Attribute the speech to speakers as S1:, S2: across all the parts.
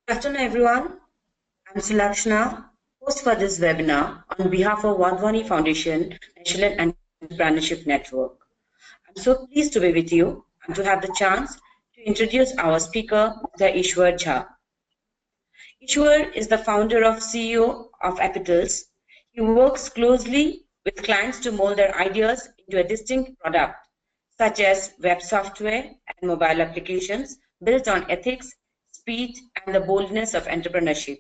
S1: Good afternoon, everyone. I'm Sulakshana, host for this webinar on behalf of Wadhwani Foundation National Entrepreneurship Network. I'm so pleased to be with you and to have the chance to introduce our speaker, Mr. Ishwar Jha. Ishwar is the founder of CEO of Epitals. He works closely with clients to mold their ideas into a distinct product, such as web software and mobile applications built on ethics, speed, and the boldness of entrepreneurship.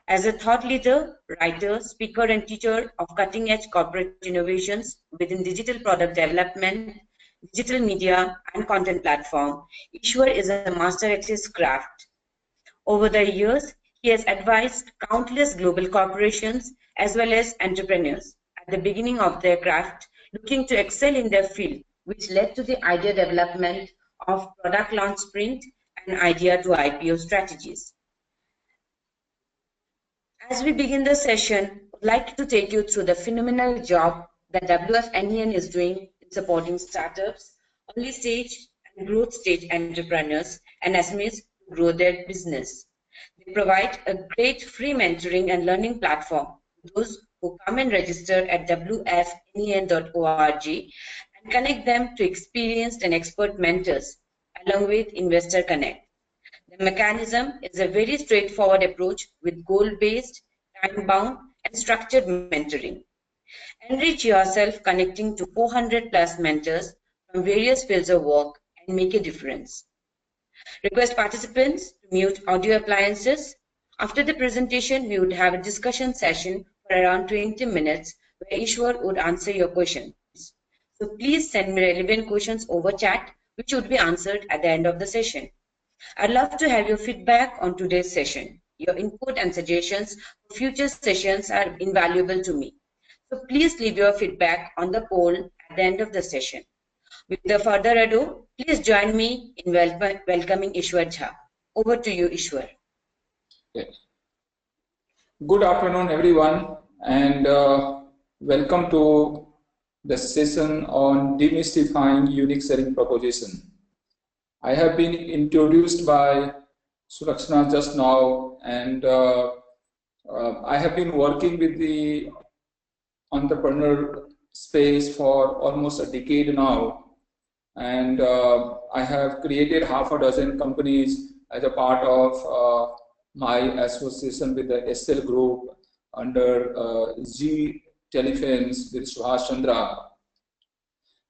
S1: As a thought leader, writer, speaker, and teacher of cutting-edge corporate innovations within digital product development, digital media, and content platform, Ishwar is a master at his craft. Over the years, he has advised countless global corporations as well as entrepreneurs at the beginning of their craft, looking to excel in their field, which led to the idea development of product launch sprint and idea to IPO strategies. As we begin the session, I'd like to take you through the phenomenal job that WFNEN is doing in supporting startups, early stage and growth stage entrepreneurs and SMEs to grow their business. They provide a great free mentoring and learning platform to those who come and register at wfnen.org and connect them to experienced and expert mentors along with Investor Connect. The mechanism is a very straightforward approach with goal-based, time-bound, and structured mentoring. Enrich yourself connecting to 400 plus mentors from various fields of work and make a difference. Request participants to mute audio appliances. After the presentation, we would have a discussion session for around 20 minutes where Ishwar would answer your questions. So please send me relevant questions over chat, which would be answered at the end of the session. I'd love to have your feedback on today's session. Your input and suggestions for future sessions are invaluable to me. So please leave your feedback on the poll at the end of the session. Without further ado, please join me in welcoming Ishwar Jha. Over to you, Ishwar.
S2: Okay. Good afternoon, everyone, and welcome to the session on demystifying unique selling proposition. I have been introduced by Sulakshana just now, and I have been working with the entrepreneur space for almost a decade now, and I have created half a dozen companies as a part of my association with the SL group under G Telephones with Ishwar Jha.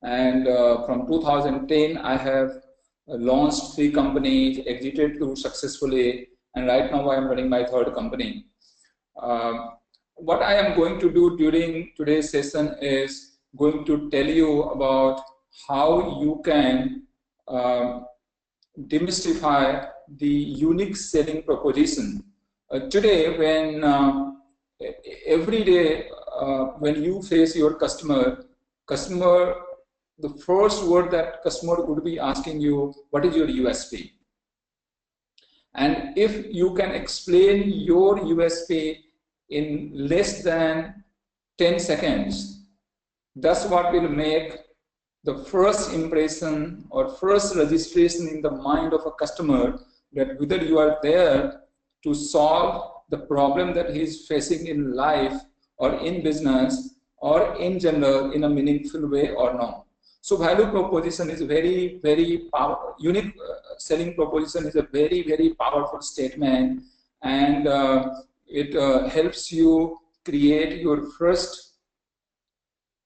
S2: And from 2010, I have launched 3 companies, exited 2 successfully, and right now I am running my 3rd company. What I am going to do during today's session is going to tell you about how you can demystify the unique selling proposition. Today, when every day when you face your customer, the first word that customer would be asking you, what is your USP? And if you can explain your USP in less than 10 seconds, that's what will make the first impression or first registration in the mind of a customer that whether you are there to solve the problem that he is facing in life or in business or in general in a meaningful way or not. So value proposition is a very, very powerful, unique selling proposition is a very, very powerful statement, and it helps you create your first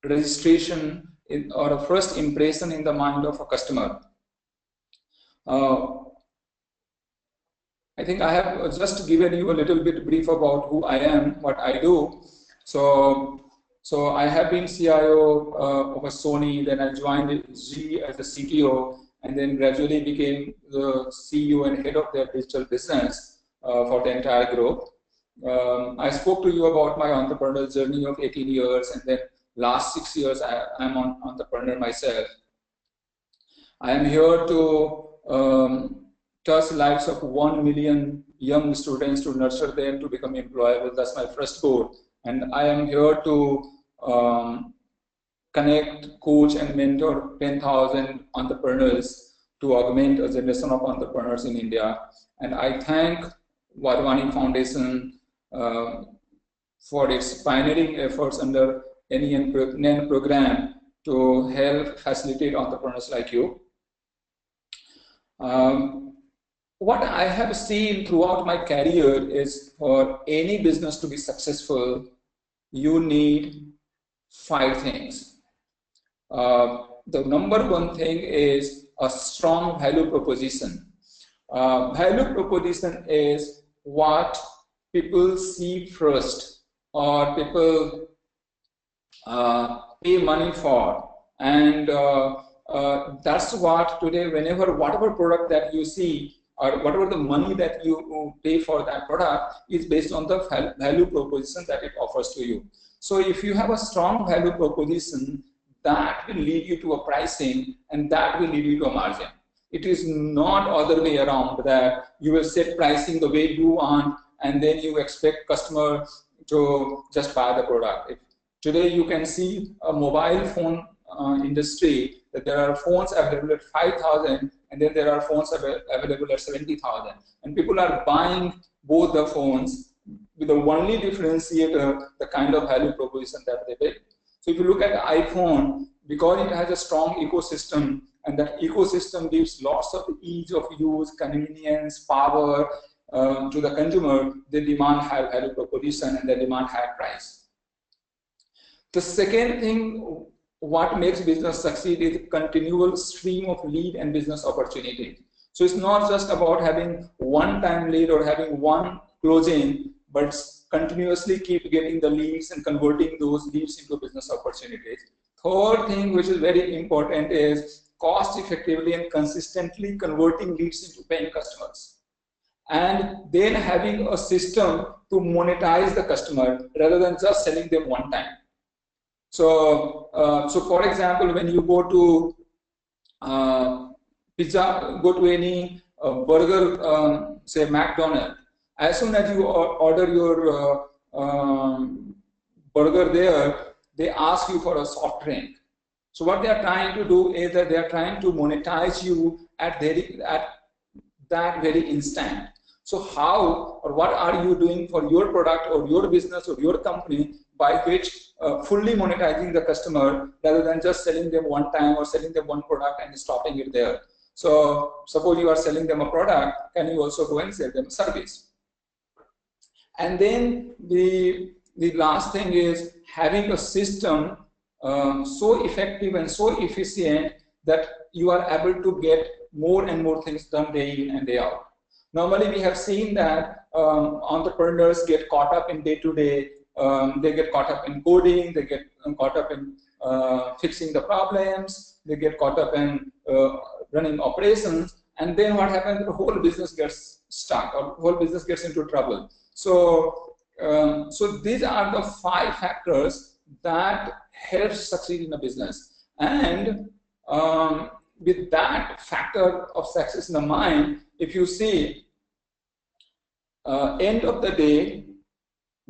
S2: registration or a first impression in the mind of a customer. I think I have just given you a little bit brief about who I am, what I do. So I have been CIO of a Sony, then I joined G as the CTO, and then gradually became the CEO and head of their digital business for the entire group. I spoke to you about my entrepreneurial journey of 18 years, and then last 6 years I'm an entrepreneur myself. I am here to touch the lives of 1 million young students to nurture them to become employable. That's my first goal. And I am here to connect, coach, and mentor 10,000 entrepreneurs to augment a generation of entrepreneurs in India. And I thank Varvani Foundation for its pioneering efforts under NEN program to help facilitate entrepreneurs like you. What I have seen throughout my career is for any business to be successful, you need 5 things. The number one thing is a strong value proposition. Value proposition is what people see first, or people pay money for, and that's what today, whatever product that you see or whatever the money that you pay for that product is based on the value proposition that it offers to you. So if you have a strong value proposition, that will lead you to a pricing, and that will lead you to a margin. It is not other way around, that you will set pricing the way you want and then you expect customer to just buy the product. Today you can see a mobile phone industry, that there are phones available at 5,000 and then there are phones available at 70,000, and people are buying both the phones with the only differentiator, the kind of value proposition that they make. So if you look at the iPhone, because it has a strong ecosystem, and that ecosystem gives lots of ease of use, convenience, power to the consumer, they demand high value proposition and they demand higher price. The second thing, what makes business succeed, is a continual stream of lead and business opportunity. So it's not just about having one-time lead or having one closing, but continuously keep getting the leads and converting those leads into business opportunities. Third thing, which is very important, is cost effectively and consistently converting leads into paying customers, and then having a system to monetize the customer rather than just selling them one time. So, for example, when you go to pizza, go to any burger, say McDonald's, as soon as you order your burger there, they ask you for a soft drink. So what they are trying to do is that they are trying to monetize you at that very instant. So how or what are you doing for your product or your business or your company by which fully monetizing the customer rather than just selling them one time or selling them one product and stopping it there? So suppose you are selling them a product, can you also go and sell them a service? And then the last thing is having a system so effective and so efficient that you are able to get more and more things done day in and day out. Normally we have seen that entrepreneurs get caught up in day-to-day, they get caught up in coding, they get caught up in fixing the problems, they get caught up in running operations, and then what happens, the whole business gets stuck or the whole business gets into trouble. So, so these are the 5 factors that help succeed in a business. And with that factor of success in the mind, if you see, end of the day,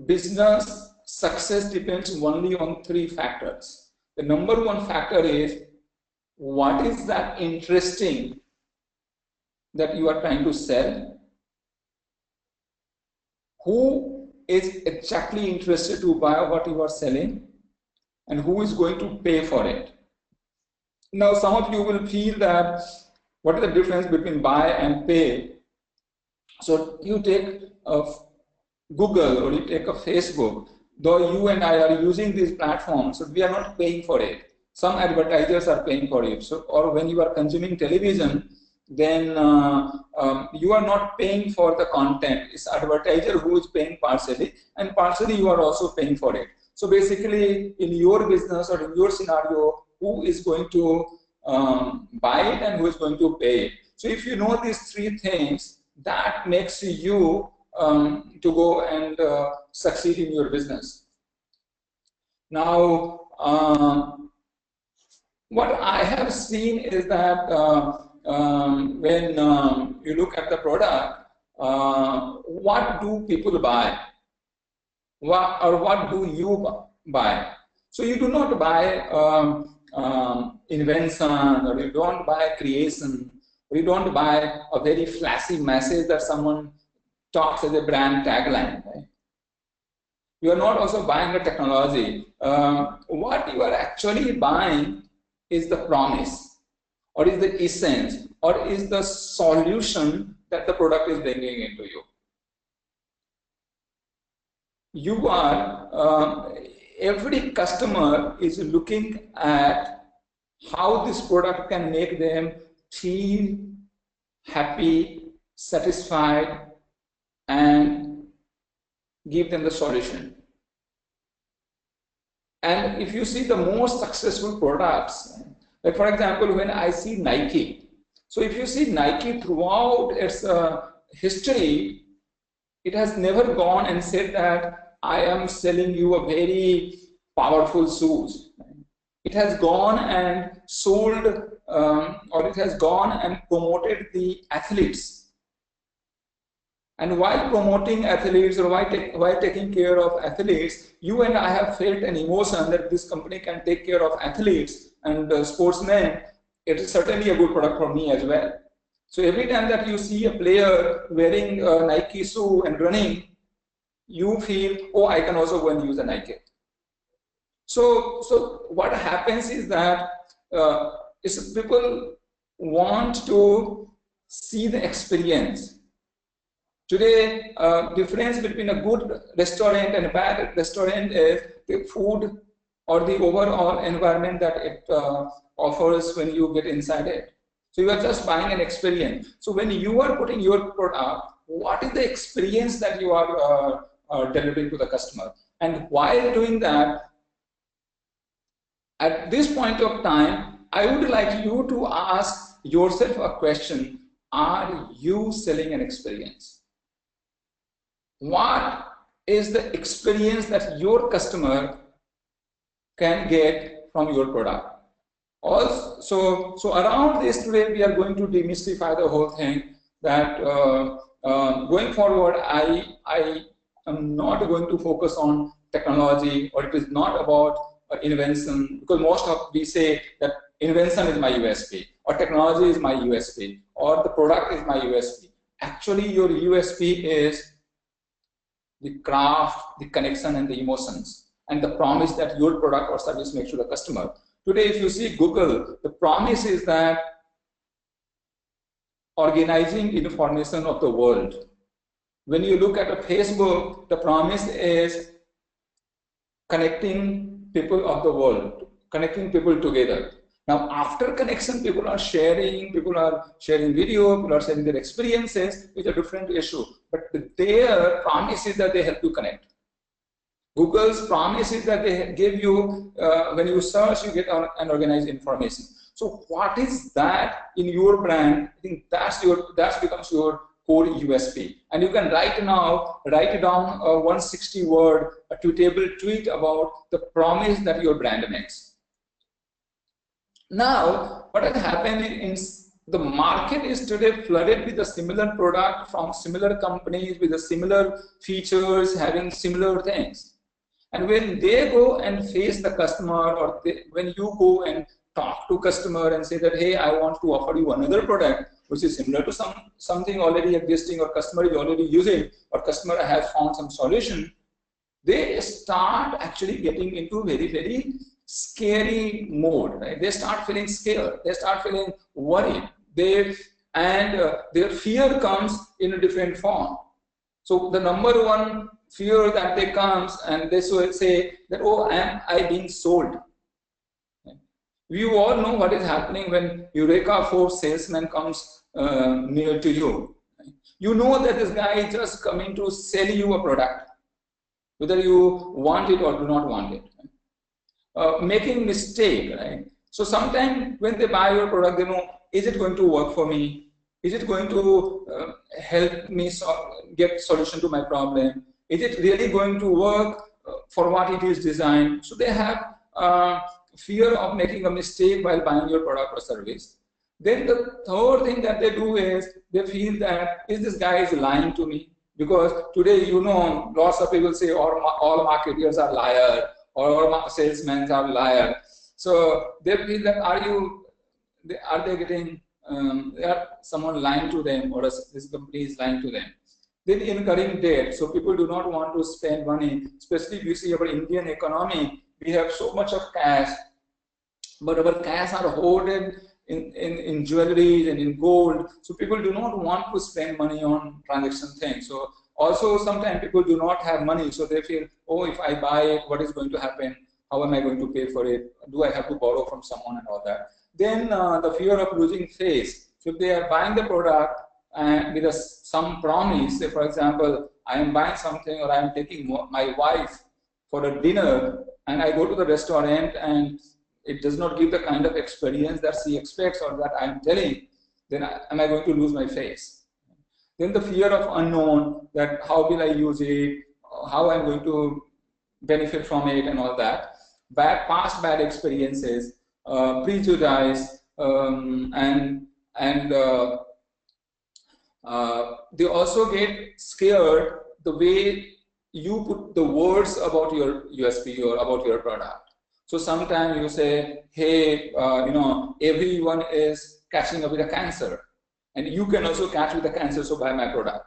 S2: business success depends only on 3 factors. The number 1 factor is, what is that interesting that you are trying to sell? Who is exactly interested to buy what you are selling? And who is going to pay for it? Now, some of you will feel that, what is the difference between buy and pay? So you take Google or you take a Facebook, though you and I are using these platforms, so we are not paying for it. Some advertisers are paying for it. So, or when you are consuming television, then you are not paying for the content. It's advertiser who is paying partially, and partially you are also paying for it. So basically, in your business or in your scenario, who is going to buy it and who is going to pay it? So if you know these 3 things, that makes you to go and succeed in your business. Now, what I have seen is that when you look at the product, what do people buy? What do you buy? So you do not buy invention, or you don't buy creation, or you don't buy a very flashy message that someone talks as a brand tagline, right? You are not also buying the technology. What you are actually buying is the promise, or is the essence, or is the solution that the product is bringing into you. You are, every customer is looking at how this product can make them feel happy, satisfied, and give them the solution. And if you see the most successful products, like for example, when I see Nike, so if you see Nike throughout its history, it has never gone and said that I am selling you a very powerful shoes. It has gone and sold, or it has gone and promoted the athletes. And while promoting athletes, or while taking care of athletes, you and I have felt an emotion that this company can take care of athletes and sportsmen. It is certainly a good product for me as well. So every time that you see a player wearing a Nike shoe and running, you feel, oh, I can also go and use a Nike. So what happens is that people want to see the experience. Today, difference between a good restaurant and a bad restaurant is the food or the overall environment that it offers when you get inside it. So you are just buying an experience. So when you are putting your product, what is the experience that you are delivering to the customer? And while doing that, at this point of time, I would like you to ask yourself a question: are you selling an experience? What is the experience that your customer can get from your product? Also, so around this today, we are going to demystify the whole thing. That going forward, I am not going to focus on technology, or it is not about invention, because most of we say that invention is my USP, or technology is my USP, or the product is my USP. Actually, your USP is the craft, the connection, and the emotions, and the promise that your product or service makes to the customer. Today, if you see Google, the promise is that organizing information of the world. When you look at a Facebook, the promise is connecting people of the world, connecting people together. Now, after connection, people are sharing video, people are sharing their experiences. It's a different issue. But their promise is that they help you connect. Google's promise is that they give you, when you search, you get an organized information. So what is that in your brand? I think that becomes your core USP. And you can write down a 160-word tweetable tweet about the promise that your brand makes. Now, what has happened is the market is today flooded with a similar product from similar companies with the similar features, having similar things. And when they go and face the customer, or when you go and talk to customer and say that, hey, I want to offer you another product which is similar to something already existing, or customer is already using, or customer has found some solution, they start actually getting into very, very scary mode, right? They start feeling scared, they start feeling worried, their fear comes in a different form. So the number one fear that they comes, and they say that, oh, am I being sold? We all know what is happening when Eureka Force salesman comes near to you. You know that this guy is just coming to sell you a product, whether you want it or do not want it. Making mistake, right? So sometimes when they buy your product, they know, is it going to work for me? Is it going to help me get solution to my problem? Is it really going to work for what it is designed? So they have fear of making a mistake while buying your product or service. Then the third thing that they do is they feel that, is this guy is lying to me? Because today, you know, lots of people say all marketers are liars, or all salesmen are liars. So they feel that are they getting someone lying to them, or this company is lying to them? Then incurring debt. So people do not want to spend money, especially if you see our Indian economy, we have so much of cash, but our cash are hoarded in jewelry and in gold. So people do not want to spend money on transaction things. So also sometimes people do not have money. So they feel, oh, if I buy it, what is going to happen? How am I going to pay for it? Do I have to borrow from someone and all that? Then the fear of losing face. So if they are buying the product and with some promise, say for example, I am buying something or I am taking my wife for a dinner and I go to the restaurant and it does not give the kind of experience that she expects or that I am telling, then am I going to lose my face? Then the fear of unknown, that how will I use it, how I'm going to benefit from it and all that. Past bad experiences, prejudice, and they also get scared the way you put the words about your USP or about your product. So sometimes you say, hey, everyone is catching up with a cancer, and you can also catch with a cancer, so buy my product.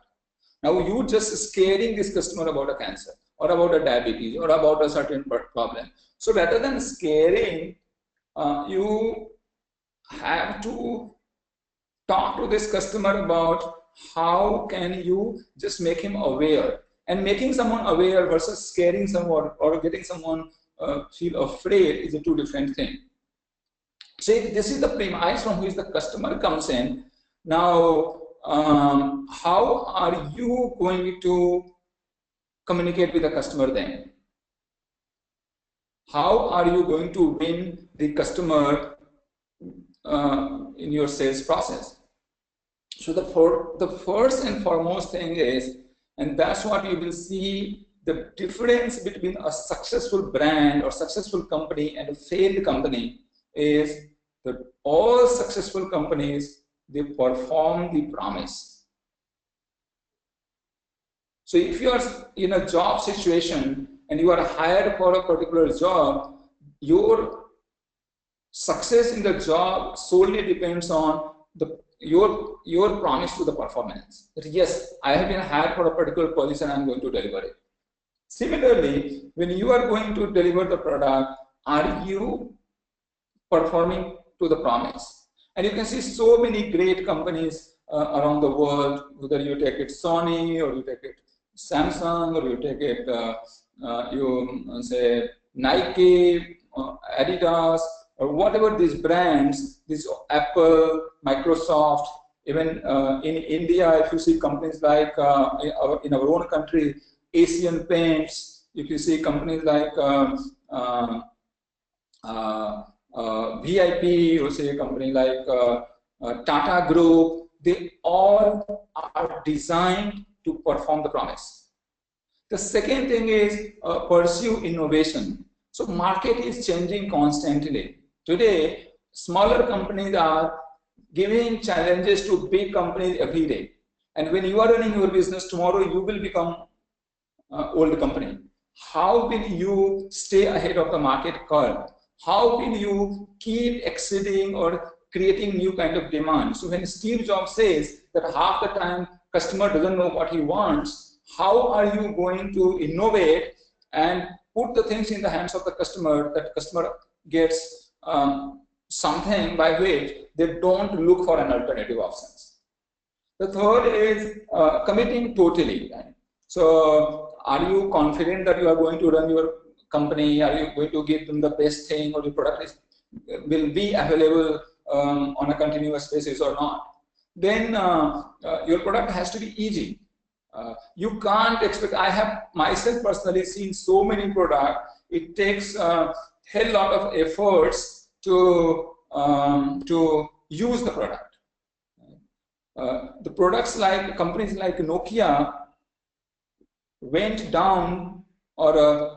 S2: Now you just scaring this customer about a cancer or about a diabetes or about a certain problem. So rather than scaring, you have to talk to this customer about how can you just make him aware. And making someone aware versus scaring someone or getting someone feel afraid is a two different thing. So this is the premise from which the customer comes in. Now, how are you going to communicate with the customer then? How are you going to win the customer in your sales process? So the first and foremost thing is, and that's what you will see, the difference between a successful brand or successful company and a failed company is that all successful companies, they perform the promise. So if you are in a job situation and you are hired for a particular job, your success in the job solely depends on your promise to the performance. That yes, I have been hired for a particular position, I am going to deliver it. Similarly, when you are going to deliver the product, are you performing to the promise? And you can see so many great companies around the world, whether you take it Sony or you take it Samsung or you take it you say Nike, Adidas, or whatever these brands, these Apple, Microsoft, even in India, if you see companies like in our own country, Asian Paints, if you see companies like VIP, you see a company like Tata Group, they all are designed to perform the promise. The second thing is pursue innovation. So market is changing constantly. Today, smaller companies are giving challenges to big companies every day. And when you are running your business tomorrow, you will become old company. How will you stay ahead of the market curve? How will you keep exceeding or creating new kind of demand? So when Steve Jobs says that half the time customer doesn't know what he wants, how are you going to innovate and put the things in the hands of the customer, that customer gets something by which they don't look for an alternative options? The third is committing totally. Right? So are you confident that you are going to run your company? Are you going to give them the best thing, or your product will be available on a continuous basis or not? Then your product has to be easy. You can't expect, I have myself personally seen so many products, it takes a hell lot of efforts to use the product. The products like companies like Nokia went down, or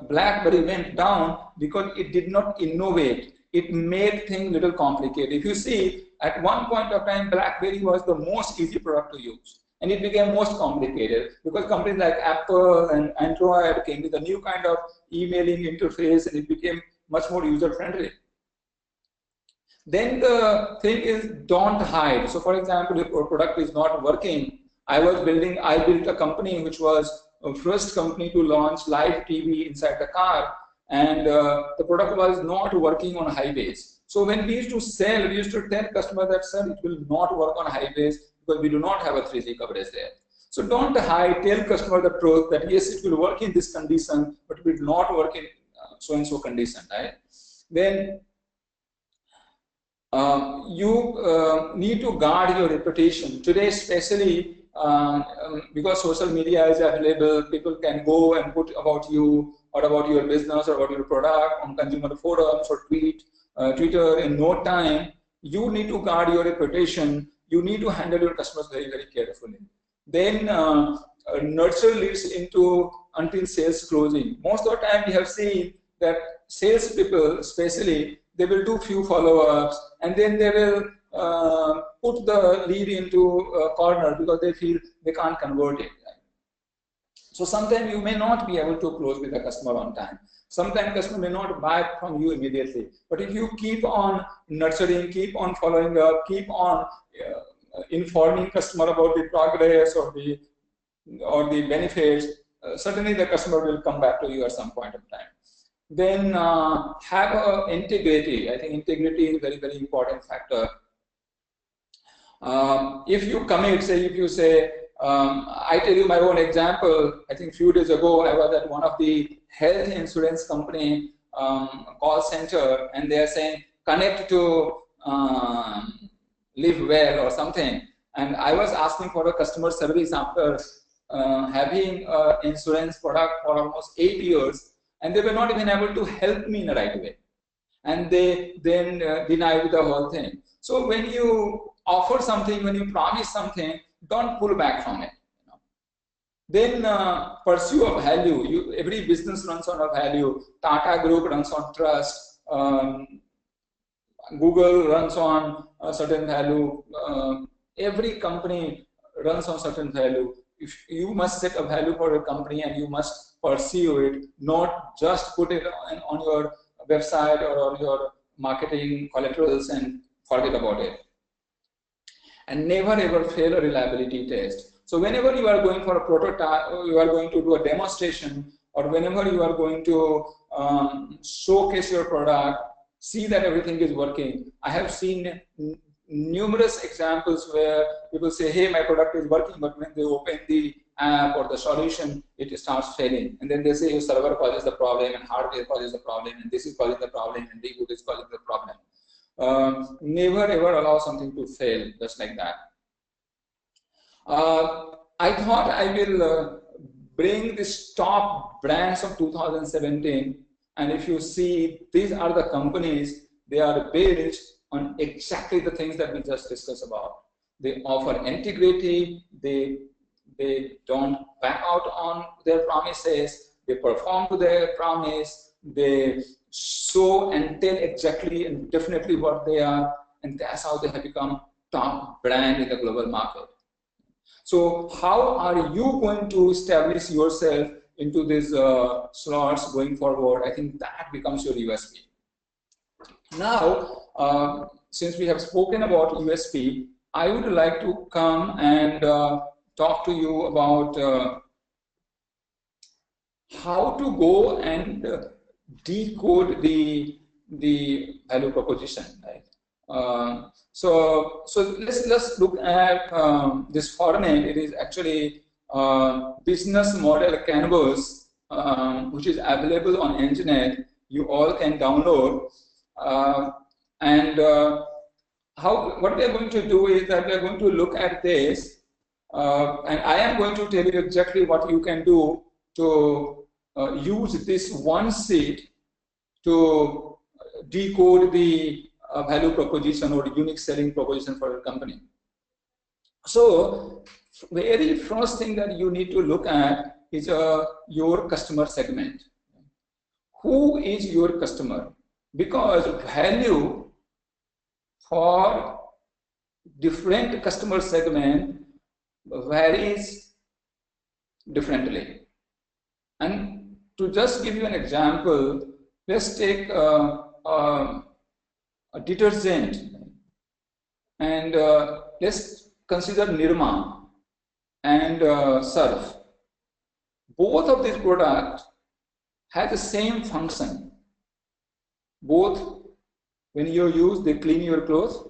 S2: BlackBerry went down because it did not innovate. It made things a little complicated. If you see, at one point of time, BlackBerry was the most easy product to use. And it became most complicated because companies like Apple and Android came with a new kind of emailing interface, and it became much more user-friendly. Then the thing is, don't hide. So for example, if your product is not working, I built a company which was the first company to launch live TV inside the car, and the product was not working on highways. So when we used to sell, we used to tell customers that, sir, it will not work on highways because we do not have a 3G coverage there. So don't hide, tell customer the truth that yes, it will work in this condition, but it will not work in so and so condition, right? Then you need to guard your reputation. Today, especially because social media is available, people can go and put about you or about your business or about your product on consumer forums or Twitter in no time. You need to guard your reputation. You need to handle your customers very, very carefully. Then nurture leads into until sales closing. Most of the time, we have seen that salespeople, especially, they will do few follow-ups and then they will put the lead into a corner because they feel they can't convert it. So sometimes you may not be able to close with the customer on time. Sometimes customer may not buy from you immediately. But if you keep on nurturing, keep on following up, keep on informing customer about the progress or the benefits, certainly the customer will come back to you at some point of time. Then have integrity. I think integrity is a very, very important factor. If you commit, say, if you say, I tell you my own example, I think a few days ago, I was at one of the health insurance company call center, and they are saying, connect to live well or something. And I was asking for a customer service after having an insurance product for almost 8 years, and they were not even able to help me in the right way. And they then denied the whole thing. So when you offer something, when you promise something, don't pull back from it. Then pursue a value. Every business runs on a value. Tata Group runs on trust. Google runs on a certain value. Every company runs on certain value. If you must set a value for your company and you must pursue it, not just put it on your website or on your marketing collaterals and forget about it. And never ever fail a reliability test. So whenever you are going for a prototype, or you are going to do a demonstration, or whenever you are going to showcase your product, see that everything is working. I have seen numerous examples where people say, hey, my product is working, but when they open the app or the solution, it starts failing. And then they say your server causes the problem, and hardware causes the problem, and this is causing the problem, and reboot is causing the problem. Never ever allow something to fail just like that. I thought I will bring this top brands of 2017, and if you see, these are the companies, they are built on exactly the things that we just discussed about. They offer integrity, they don't back out on their promises, they perform to their promise, they show and tell exactly and definitely what they are, and that's how they have become top brand in the global market. So how are you going to establish yourself into these slots going forward? I think that becomes your USP. Now, since we have spoken about USP, I would like to come and talk to you about how to go and decode the value proposition, right? So let's look at this format. It is actually business model canvas, which is available on internet. You all can download. What we are going to do is that we are going to look at this, and I am going to tell you exactly what you can do to use this one sheet to decode the value proposition or unique selling proposition for your company. So, very first thing that you need to look at is your customer segment. Who is your customer? Because value for different customer segment varies differently. And to just give you an example, let's take a detergent, and let's consider Nirma. and surf. Both of these products have the same function. Both, when you use, they clean your clothes,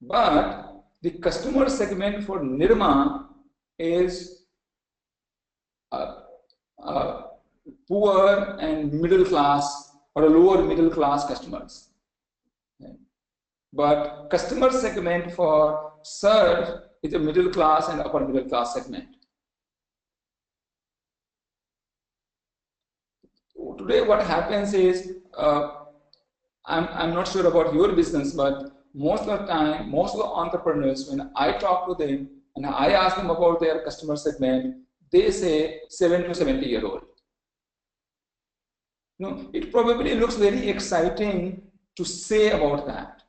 S2: but the customer segment for Nirma is poor and middle class or a lower middle class customers. But customer segment for Surf is a middle class and upper middle class segment. Today what happens is, I'm not sure about your business, but most of the time, most of the entrepreneurs, when I talk to them and I ask them about their customer segment, they say 7 to 70-year-old. No, it probably looks very exciting to say about that.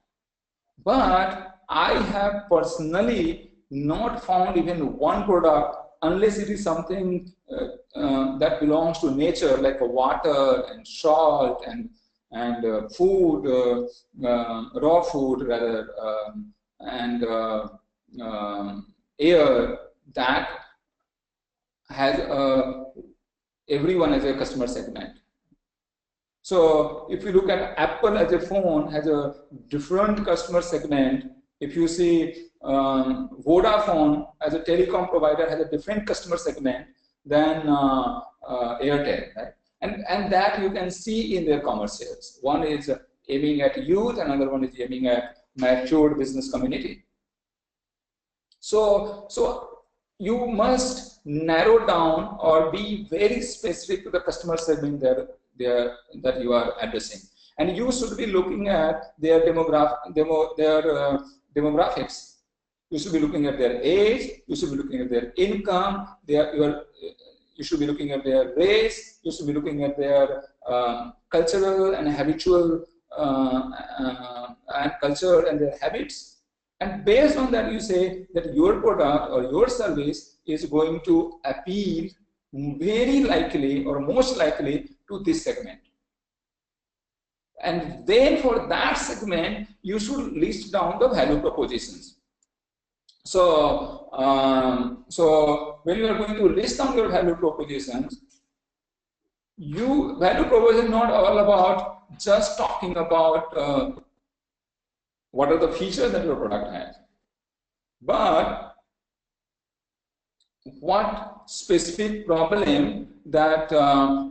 S2: But I have personally not found even one product, unless it is something that belongs to nature, like water and salt and food, raw food rather, and air, that has everyone as a customer segment. So if you look at Apple as a phone, has a different customer segment. If you see Vodafone as a telecom provider has a different customer segment than Airtel, right? And that you can see in their commercials. One is aiming at youth, another one is aiming at matured business community. So you must narrow down or be very specific to the customer segment that you are addressing, and you should be looking at their demographics. You should be looking at their age. You should be looking at their income. You should be looking at their race. You should be looking at their cultural and habitual and culture and their habits. And based on that, you say that your product or your service is going to appeal very likely or most likely to this segment. And then for that segment, you should list down the value propositions. So, when you are going to list down your value propositions, value proposition is not all about just talking about what are the features that your product has, but what specific problem that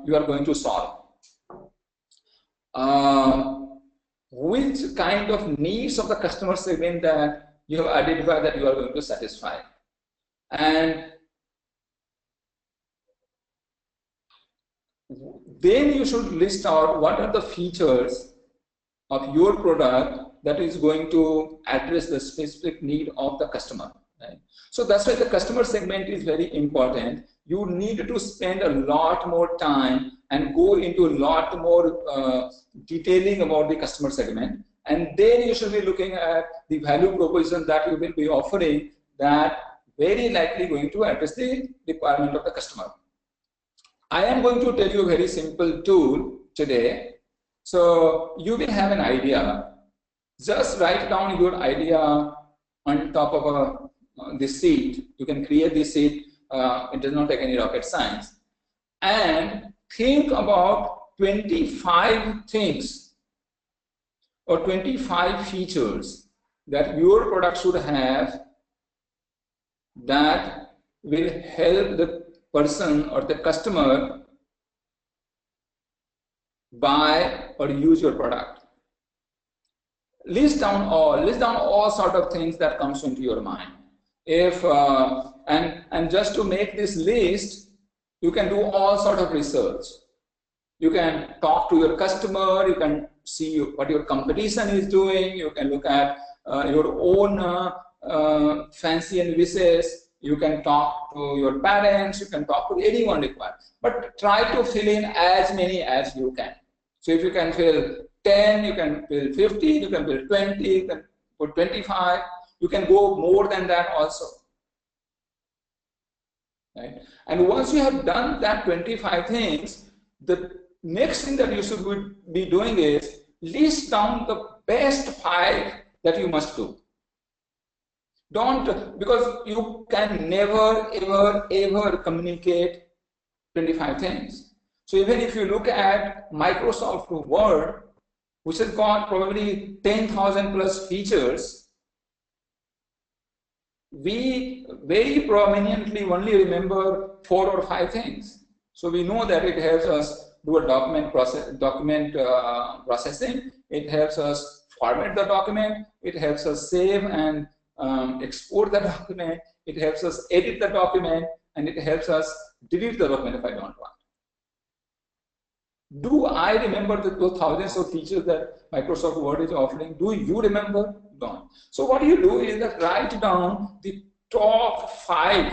S2: you are going to solve. Which kind of needs of the customer segment that you have identified that you are going to satisfy. And then you should list out what are the features of your product that is going to address the specific need of the customer. Right? So that's why the customer segment is very important. You need to spend a lot more time and go into a lot more detailing about the customer segment, and then you should be looking at the value proposition that you will be offering that very likely going to address the requirement of the customer. I am going to tell you a very simple tool today. So you will have an idea. Just write down your idea on top of this sheet. You can create this sheet. It does not take any rocket science. And think about 25 things or 25 features that your product should have that will help the person or the customer buy or use your product. List down all sort of things that comes into your mind. If and just to make this list, you can do all sort of research. You can talk to your customer. You can see what your competition is doing. You can look at your own fancy and wishes. You can talk to your parents. You can talk to anyone required. But try to fill in as many as you can. So if you can fill 10, you can fill 50, you can fill 20, you can put 25. You can go more than that also. Right? And once you have done that 25 things, the next thing that you should be doing is list down the best 5 that you must do. Don't, because you can never, ever communicate 25 things. So even if you look at Microsoft Word, which has got probably 10,000 plus features, we very prominently only remember 4 or 5 things. So we know that it helps us do a processing. It helps us format the document. It helps us save and export the document. It helps us edit the document, and it helps us delete the document if I don't want. Do I remember those thousands of features that Microsoft Word is offering? Do you remember? Don't. So what you do is that write down the top 5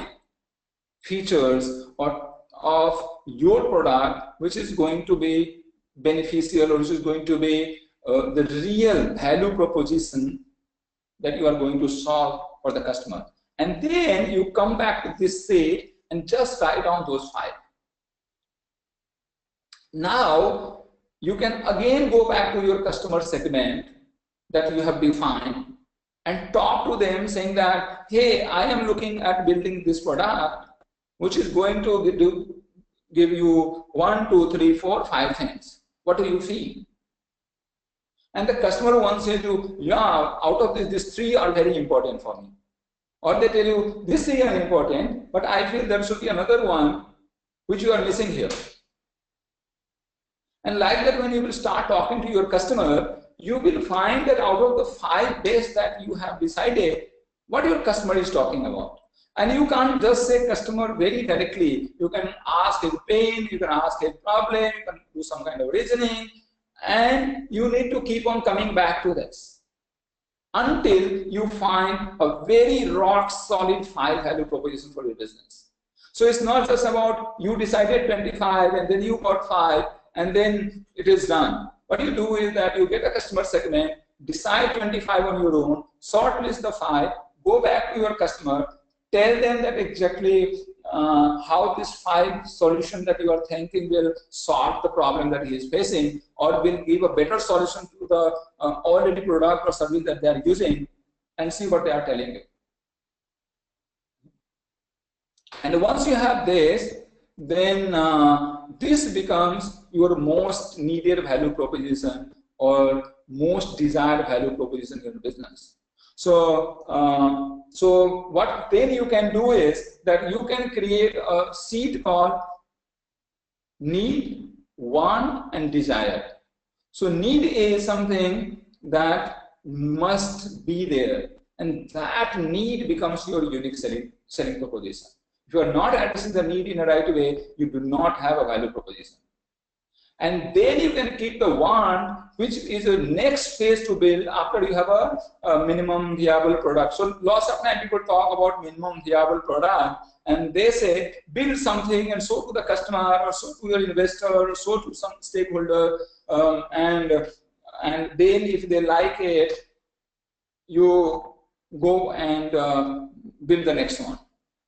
S2: features of your product which is going to be beneficial, or which is going to be the real value proposition that you are going to solve for the customer. And then you come back to this stage and just write down those 5. Now you can again go back to your customer segment that you have defined and talk to them saying that, hey, I am looking at building this product which is going to give you 1, 2, 3, 4, 5 things. What do you feel? And the customer wants you to, yeah, out of this, these 3 are very important for me. Or they tell you, this 3 are important, but I feel there should be another one which you are missing here. And like that, when you will start talking to your customer, you will find that out of the 5 best that you have decided, what your customer is talking about. And you can't just say customer very directly. You can ask his pain, you can ask his problem, you can do some kind of reasoning, and you need to keep on coming back to this until you find a very rock solid 5 value proposition for your business. So it's not just about you decided 25 and then you got 5 and then it is done. What you do is that you get a customer segment, decide 25 on your own, shortlist the 5, go back to your customer, tell them that exactly how this 5 solution that you are thinking will solve the problem that he is facing, or will give a better solution to the already product or service that they are using, and see what they are telling you. And once you have this, then this becomes your most needed value proposition or most desired value proposition in your business. So, so what then you can do is that you can create a seed called need, want, and desire. So need is something that must be there, and that need becomes your unique selling proposition. If you are not addressing the need in the right way, you do not have a value proposition. And then you can keep the want, which is the next phase to build after you have a minimum viable product. So lots of time people talk about minimum viable product, and they say build something and show to the customer, or show to your investor, or show to some stakeholder, and then if they like it, you go and build the next one.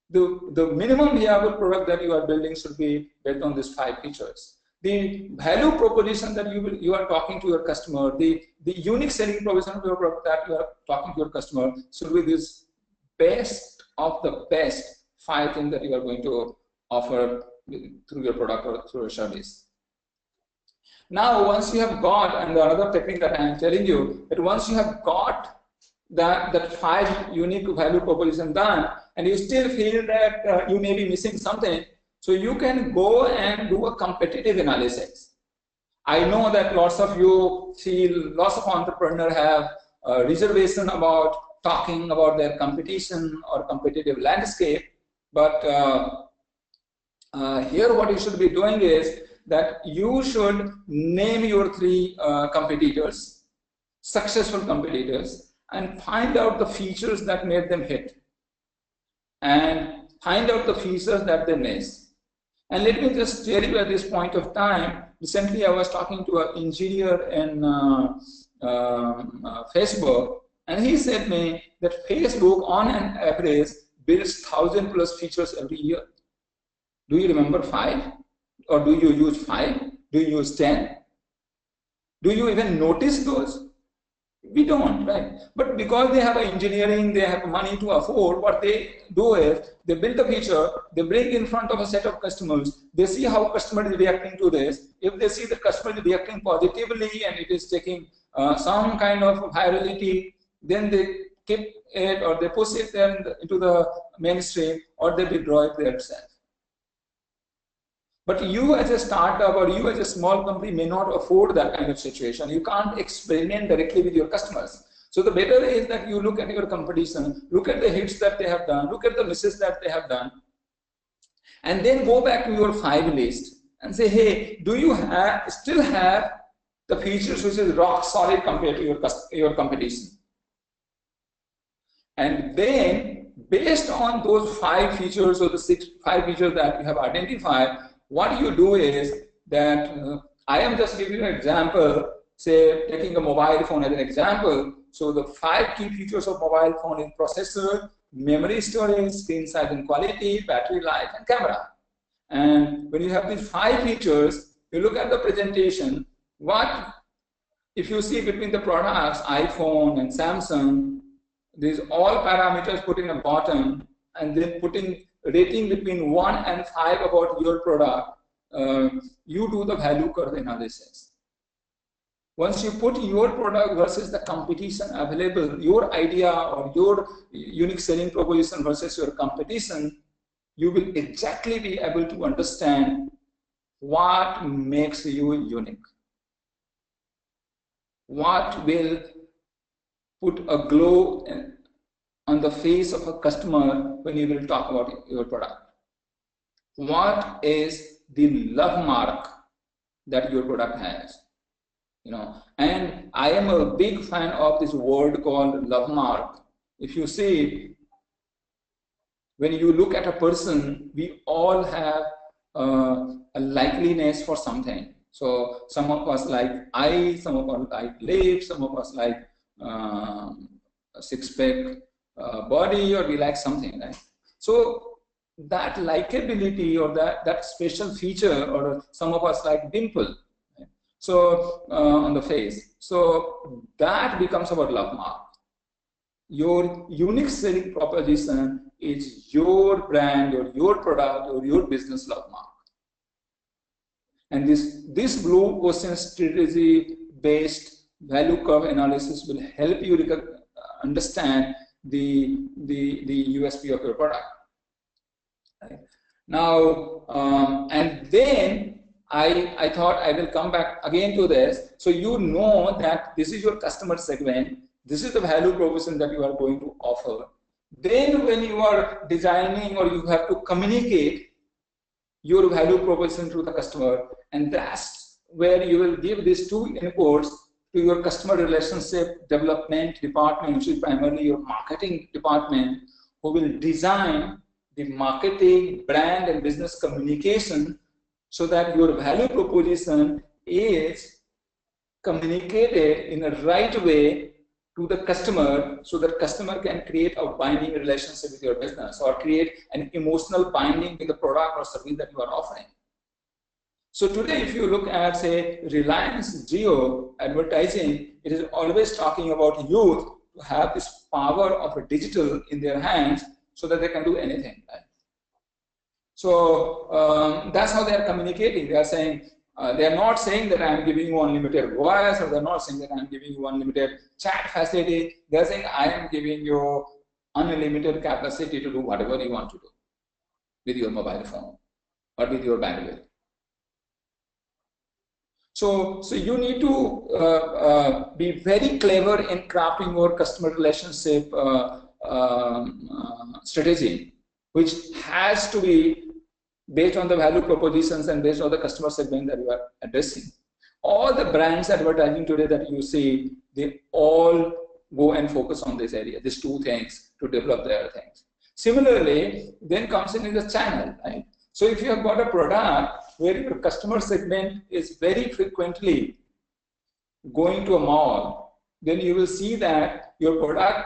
S2: The minimum viable product that you are building should be built on these 5 features. The value proposition that you are talking to your customer, the unique selling proposition of your product that you are talking to your customer should be this best of the best 5 things that you are going to offer through your product or through your service. Now, once you have got, and another technique that I am telling you, that once you have got that 5 unique value proposition done, and you still feel that you may be missing something, so you can go and do a competitive analysis. I know that lots of you feel, lots of entrepreneurs have reservation about talking about their competition or competitive landscape, but here what you should be doing is that you should name your 3 competitors, successful competitors, and find out the features that made them hit, and find out the features that they miss. And let me just tell you at this point of time, recently I was talking to an engineer in Facebook, and he said me that Facebook on an average builds 1,000 plus features every year. Do you remember 5? Or do you use 5? Do you use 10? Do you even notice those? We don't, right? But because they have engineering, they have money to afford, what they do is they build a feature, they bring in front of a set of customers, they see how customer is reacting to this. If they see the customer is reacting positively and it is taking some kind of virality, then they keep it or they push it then into the mainstream or they withdraw it themselves. But you as a startup or you as a small company may not afford that kind of situation. You can't experiment directly with your customers. So the better is that you look at your competition, look at the hits that they have done, look at the misses that they have done, and then go back to your 5 list and say, hey, do you still have the features which is rock solid compared to your competition? And then based on those 5 features or the 5 features that you have identified, what you do is that I am just giving you an example, say taking a mobile phone as an example. So the 5 key features of mobile phone is processor, memory storage, screen size and quality, battery life, and camera. And when you have these 5 features, you look at the presentation, what if you see between the products, iPhone and Samsung, these all parameters put in a bottom and then putting rating between 1 and 5 about your product, you do the value curve analysis. Once you put your product versus the competition available, your idea or your unique selling proposition versus your competition, you will exactly be able to understand what makes you unique. What will put a glow on the face of a customer when you will talk about your product? What is the love mark that your product has? And I am a big fan of this word called love mark. If you see, when you look at a person, we all have a likeliness for something. So some of us like eyes, some of us like lips, some of us like a six-pack body, or we like something, right? So that likability or that special feature, or some of us like dimple, right? So on the face, so that becomes our love mark. Your unique selling proposition is your brand or your product or your business love mark. And this blue ocean strategy based value curve analysis will help you understand the USP of your product. Right? Now, and then I thought I will come back again to this. So you know that this is your customer segment. This is the value proposition that you are going to offer. Then when you are designing or you have to communicate your value proposition to the customer, and that's where you will give these 2 inputs to your customer relationship development department, which is primarily your marketing department, who will design the marketing, brand, and business communication so that your value proposition is communicated in the right way to the customer, so that customer can create a binding relationship with your business or create an emotional binding with the product or service that you are offering. So today, if you look at, say, Reliance Jio advertising, it is always talking about youth to have this power of a digital in their hands so that they can do anything. Right? So that's how they are communicating. They are saying, they are not saying that I am giving you unlimited voice, or they are not saying that I am giving you unlimited chat facility. They are saying I am giving you unlimited capacity to do whatever you want to do with your mobile phone or with your bandwidth. So you need to be very clever in crafting your customer relationship strategy, which has to be based on the value propositions and based on the customer segment that you are addressing. All the brands advertising today that you see, they all go and focus on this area, these 2 things to develop their things. Similarly, then comes in the channel, right? So if you have got a product where your customer segment is very frequently going to a mall, then you will see that your product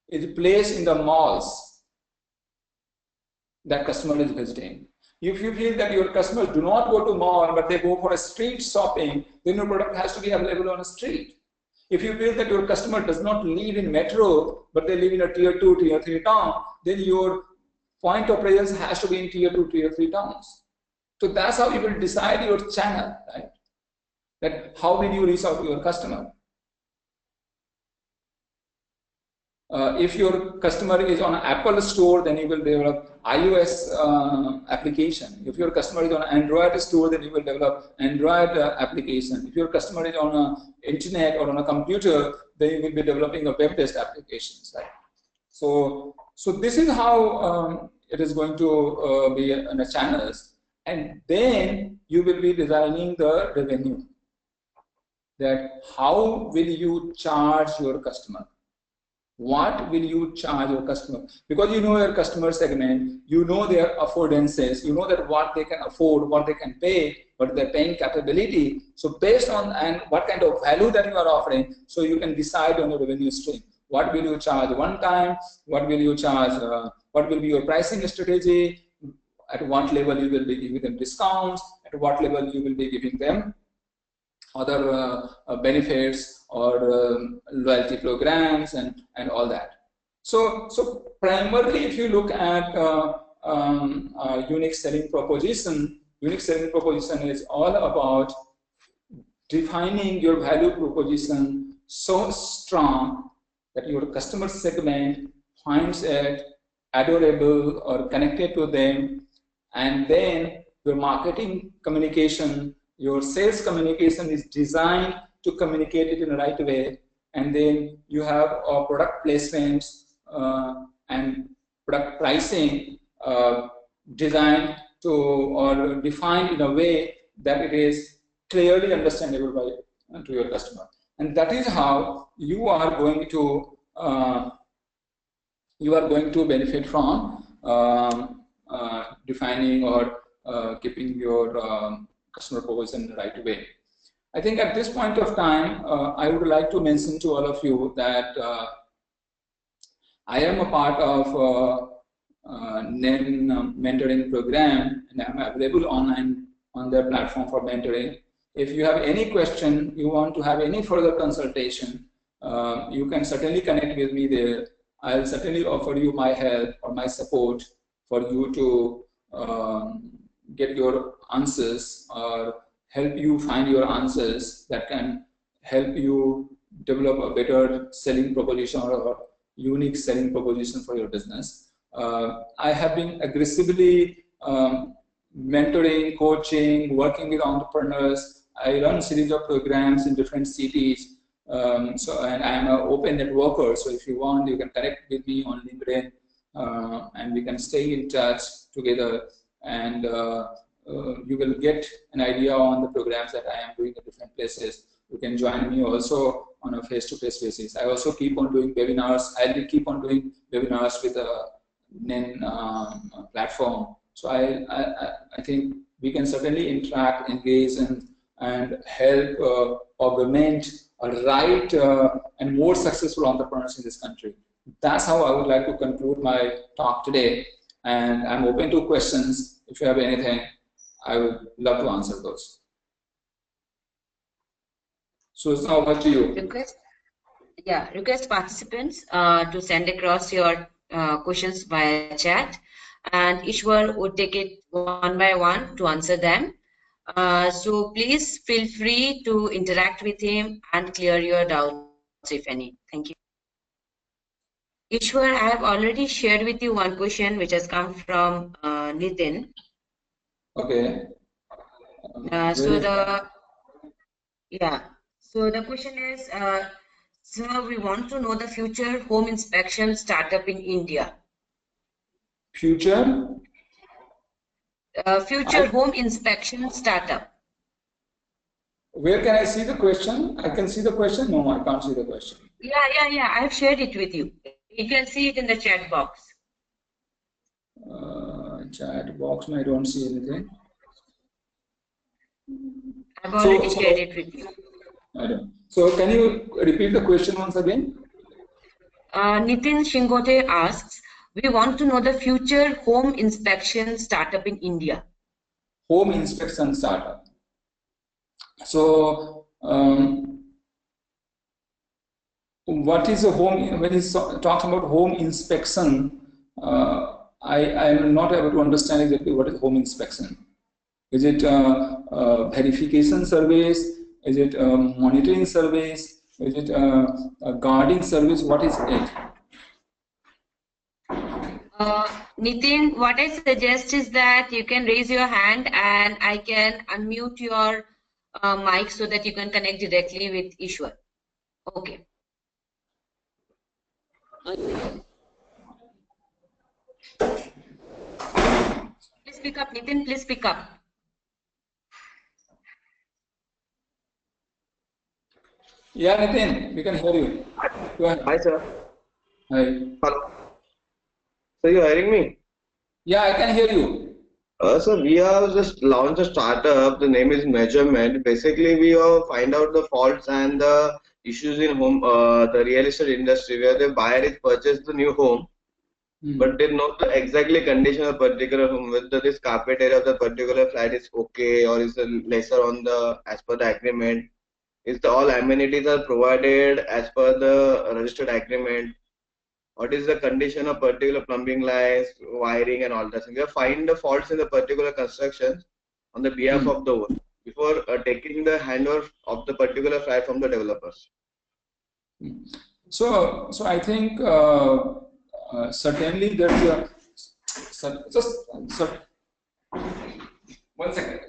S2: is placed in the malls that customer is visiting. If you feel that your customers do not go to mall, but they go for a street shopping, then your product has to be available on a street. If you feel that your customer does not live in metro, but they live in a tier 2, tier 3 town, then your point of presence has to be in tier 2, tier 3 towns. So that's how you will decide your channel, right? That how will you reach out to your customer? If your customer is on an Apple store, then you will develop iOS application. If your customer is on an Android store, then you will develop Android application. If your customer is on an internet or on a computer, then you will be developing a web-based applications, right? So this is how it is going to be in the channels, and then you will be designing the revenue. That how will you charge your customer? What will you charge your customer? Because you know your customer segment, you know their affordances, you know that what they can afford, what they can pay, what their paying capability. So based on and what kind of value that you are offering, so you can decide on your revenue stream. What will you charge one time? What will you charge? What will be your pricing strategy? At what level you will be giving them discounts? At what level you will be giving them other benefits or loyalty programs and all that. So primarily, if you look at unique selling proposition is all about defining your value proposition so strong that your customer segment finds it adorable or connected to them, and then your marketing communication, your sales communication is designed to communicate it in the right way, and then you have product placements and product pricing designed to or defined in a way that it is clearly understandable by to your customer, and that is how you are going to benefit from defining or keeping your customer proposition in the right way. I think at this point of time, I would like to mention to all of you that I am a part of NEN mentoring program, and I am available online on their platform for mentoring. If you have any question, you want to have any further consultation, you can certainly connect with me there. I'll certainly offer you my help or my support for you to get your answers or help you find your answers that can help you develop a better selling proposition or unique selling proposition for your business. I have been aggressively mentoring, coaching, working with entrepreneurs. I run a series of programs in different cities. And I am an open networker, so if you want, you can connect with me on LinkedIn and we can stay in touch together, and you will get an idea on the programs that I am doing in different places. You can join me also on a face-to-face basis. I also keep on doing webinars. I will keep on doing webinars with a NEN platform. So I think we can certainly interact, engage, and help augment a right and more successful entrepreneurs in this country. That's how I would like to conclude my talk today. And I'm open to questions. If you have anything, I would love to answer those. So it's now over to you.
S1: Request participants to send across your questions via chat, and Ishwar would take it one by one to answer them. So please feel free to interact with him and clear your doubts, if any. Thank you. Ishwar, I have already shared with you one question which has come from Nitin.
S2: Okay.
S1: So the question is, sir, we want to know the future home inspection startup in India.
S2: Future
S1: home inspection startup.
S2: Where can I see the question? I can see the question? No, I can't see the question.
S1: Yeah. I have shared it with you. You can see it in the chat box.
S2: Chat box, I don't see anything.
S1: I've already shared it with you.
S2: I don't. So can you repeat the question once again?
S1: Nitin Shingote asks, we want to know the future home inspection startup in India.
S2: Home inspection startup. So what is a home, when he talks about home inspection, I am not able to understand exactly what is home inspection. Is it verification service? Is it monitoring service? Is it a guarding service? What is it?
S1: Nitin, what I suggest is that you can raise your hand and I can unmute your mic so that you can connect directly with Ishwar. Okay. Please speak up, Nitin. Please speak up.
S2: Yeah, Nitin, we can hear you. Go ahead.
S3: Hi, sir.
S2: Hi.
S3: Hello. So you're hearing me?
S2: Yeah, I can hear you.
S3: So we have just launched a startup. The name is Measurement. Basically, we find out the faults and the issues in the real estate industry where the buyer is purchased the new home, but they know the exactly condition of particular home, whether this carpet area of the particular flat is okay or is lesser on the as per the agreement. Is the all amenities are provided as per the registered agreement? What is the condition of particular plumbing lines, wiring, and all that? So we have find the faults in the particular construction on the behalf of the owner before taking the handover of the particular flat from the developers.
S2: So I think certainly there's a just one second.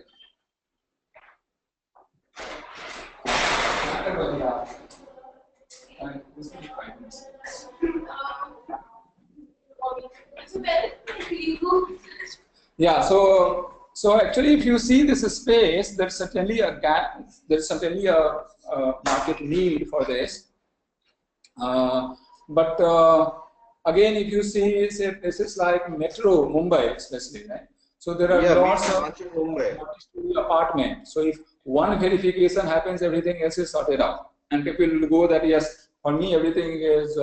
S2: Yeah, so actually, if you see this space, there's certainly a gap. There's certainly a market need for this. But again, if you see, say, places like Metro Mumbai, especially, right? So there are lots of multi-story apartments. So if one verification happens, everything else is sorted out, and people will go that yes, for me everything is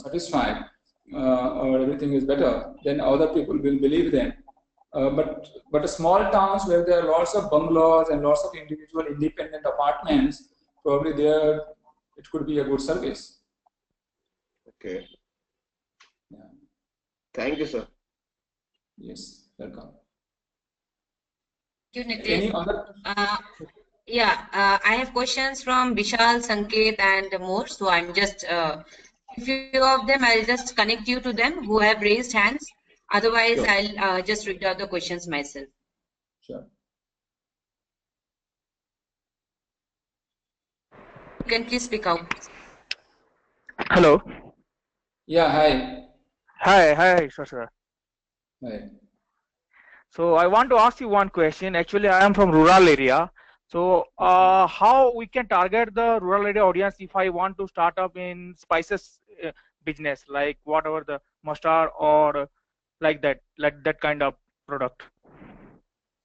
S2: satisfied or everything is better. Then other people will believe them. But small towns where there are lots of bungalows and lots of individual independent apartments, probably there it could be a good service.
S3: Okay.
S2: Yeah.
S3: Thank you, sir.
S2: Yes, welcome.
S1: Thank you, Nitin.
S2: Any other?
S1: I have questions from Vishal, Sanket, and more. So I'm just a few of them. I'll just connect you to them who have raised hands. Otherwise,
S3: Sure.
S1: I'll just read out the questions myself.
S2: Sure.
S1: You can please speak out.
S4: Hello.
S2: Yeah, hi.
S4: Hi, Ishwar.
S2: Hi.
S4: So I want to ask you one question. Actually, I am from rural area. So how we can target the rural area audience if I want to start up in spices business, like whatever the mustard or like that kind of product?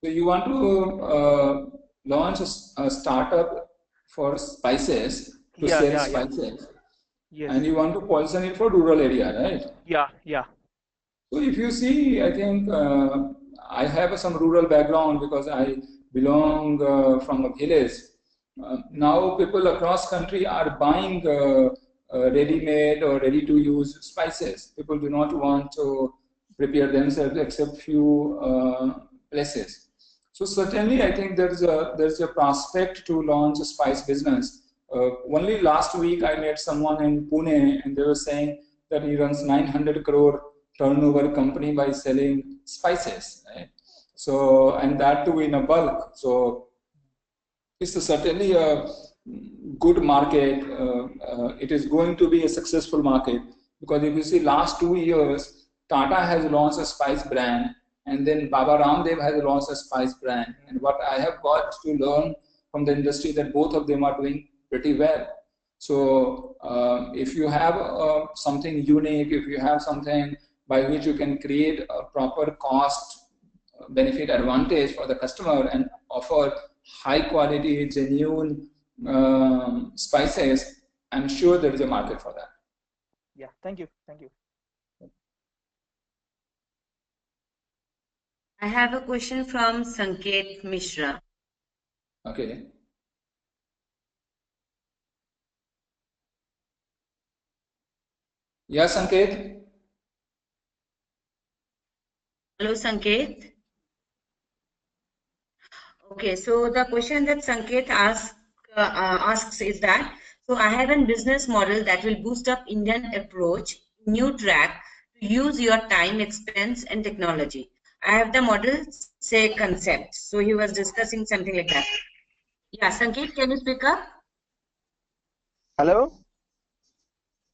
S2: So you want to launch a startup for spices to sell spices,
S4: Yes.
S2: and you want to position it for rural area, right?
S4: Yeah.
S2: So if you see, I think I have some rural background because I belong from a village. Now people across country are buying ready-made or ready-to-use spices. People do not want to prepare themselves except few places. So certainly, I think there's a prospect to launch a spice business. Only last week I met someone in Pune, and they were saying that he runs 900 crore turnover company by selling spices, right? So, and that too in a bulk. So it's certainly a good market. It is going to be a successful market because if you see last 2 years, Tata has launched a spice brand, and then Baba Ramdev has launched a spice brand. And what I have got to learn from the industry that both of them are doing pretty well. So if you have something unique, if you have something by which you can create a proper cost benefit advantage for the customer and offer high quality, genuine spices, I'm sure there is a market for that.
S4: Yeah, thank you.
S1: I have a question from Sanket Mishra.
S2: Okay. Yeah, Sanket.
S1: Hello, Sanket. Okay, so the question that Sanket asks is that, so I have a business model that will boost up Indian approach, new track to use your time, expense, and technology. I have the model, say concept. So he was discussing something like that. Yeah, Sanket, can you speak up?
S5: Hello,